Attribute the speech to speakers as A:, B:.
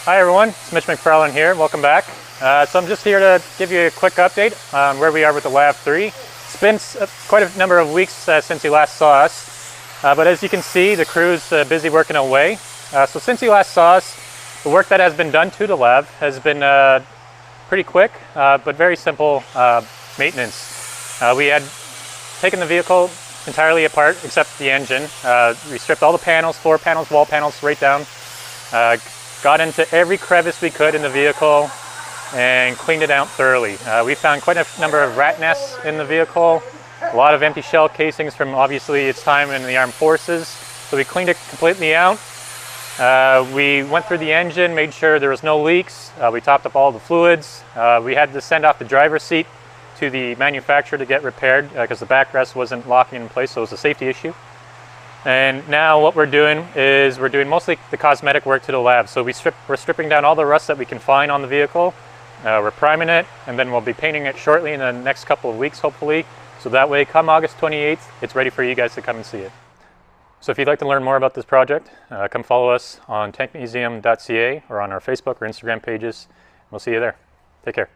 A: Hi everyone, it's Mitch McFarlane here. Welcome back. So I'm just here to give you a quick update on where we are with the LAV III. It's been quite a number of weeks since you last saw us, but as you can see, the crew's busy working away. So since you last saw us, the work that has been done to the LAV has been pretty quick, but very simple maintenance. We had taken the vehicle entirely apart except the engine. We stripped all the panels, floor panels, wall panels right down. Got into every crevice we could in the vehicle and cleaned it out thoroughly. We found quite a number of rat nests in the vehicle, a lot of empty shell casings from obviously its time in the armed forces. So we cleaned it completely out. We went through the engine, made sure there was no leaks. We topped up all the fluids. We had to send off the driver's seat to the manufacturer to get repaired because the backrest wasn't locking in place, so it was a safety issue. And now what we're doing is we're doing mostly the cosmetic work to the LAV. So we're stripping down all the rust that we can find on the vehicle. We're priming it, and then we'll be painting it shortly in the next couple of weeks, hopefully. So that way, come August 28th, it's ready for you guys to come and see it. So if you'd like to learn more about this project, come follow us on tankmuseum.ca or on our Facebook or Instagram pages. We'll see you there. Take care.